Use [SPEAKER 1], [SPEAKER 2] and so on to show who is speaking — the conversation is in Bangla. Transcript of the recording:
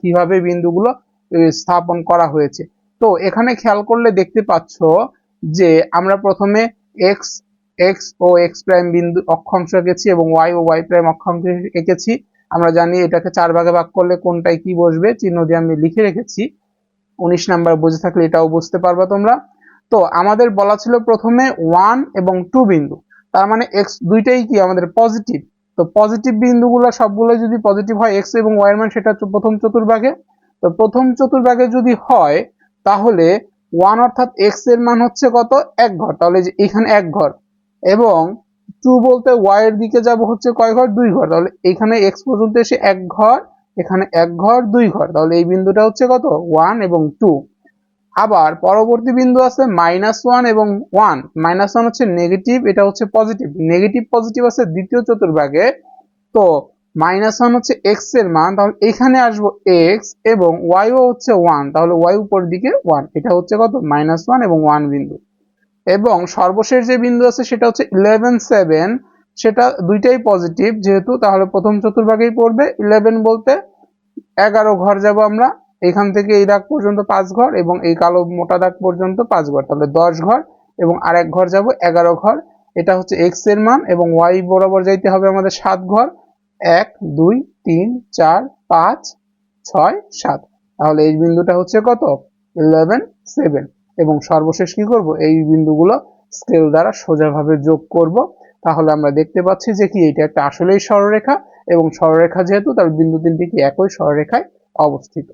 [SPEAKER 1] কিভাবে বিন্দুগুলো স্থাপন করা হয়েছে। তো এখানে খেয়াল করলে দেখতে পাচ্ছ যে আমরা প্রথমে এক্স এক্স ও এক্স প্রাইম বিন্দু অক্ষাংশ এঁকেছি এবং ওয়াই ও ওয়াই প্রাইম অক্ষাংশ এঁকেছি। আমরা জানি এটাকে 4 ভাগে ভাগ করলে কোনটায় কি বসবে চিহ্ন দিয়ে আমি লিখে রেখেছি। 19 নাম্বার বুঝে থাকলে এটাও বুঝতে পারবা তোমরা। তো আমাদের বলা ছিল প্রথমে 1 এবং 2 বিন্দু, তার মানে এক্স দুইটাই কি আমাদের পজিটিভ। তো পজিটিভ বিন্দুগুলো সবগুলো যদি পজিটিভ হয় এক্স এবং ওয়াই এর মান, সেটা হচ্ছে প্রথম চতুর্ভাগে। তো প্রথম চতুর্ভাগে যদি হয় তাহলে 1 অর্থাৎ এক্স এর মান হচ্ছে কত, 1 ঘর, তাহলে যে এখানে 1 ঘর, এবং 2 বলতে ওয়াই এর দিকে যাব হচ্ছে কয় ঘর, 2 ঘর, তাহলে এখানে এক্স পর্যন্ত এসে 1 ঘর, এখানে 1 ঘর 2 ঘর, তাহলে এই বিন্দুটা হচ্ছে কত 1 এবং 2। আবার পরবর্তী বিন্দু আছে -1 এবং 1। -1 হচ্ছে নেগেটিভ, এটা হচ্ছে পজিটিভ, নেগেটিভ পজিটিভ আছে দ্বিতীয় চতুর্ভাগে। তো -1 হচ্ছে এক্স এর মান, তাহলে এখানে আসবো এক্স এবং ওয়াই ও হচ্ছে 1, তাহলে ওয়াই উপরের দিকে 1, এটা হচ্ছে কত -1 এবং 1 বিন্দু। এবং সর্বশেষ যে বিন্দু আছে সেটা হচ্ছে 11 7, সেটা দুইটাই পজিটিভ যেহেতু, তাহলে প্রথম চতুর্ভাগেই পড়বে। 11 বলতে 11 ঘর যাব আমরা, এখান থেকে এই দাগ পর্যন্ত 5 ঘর এবং এই কালো মোটা দাগ পর্যন্ত 5 ঘর, তাহলে 10 ঘর, এবং আর এক ঘর যাব 11 ঘর। এটা হচ্ছে এক্স এর মান, এবং ওয়াই বরাবর যাইতে হবে আমাদের 7 ঘর, 1 2 3 4 5 6 7, তাহলে এই বিন্দুটা হচ্ছে কত 11 7। এবং সর্বশেষ কি করব, এই বিন্দুগুলো স্কেল দ্বারা সোজাভাবে যোগ করব, তাহলে আমরা দেখতে পাচ্ছি যে কি এটা একটা আসলেই সরলরেখা, এবং সরলরেখা যেহেতু তার বিন্দু তিনটি কি একই সরলরেখায় অবস্থিত।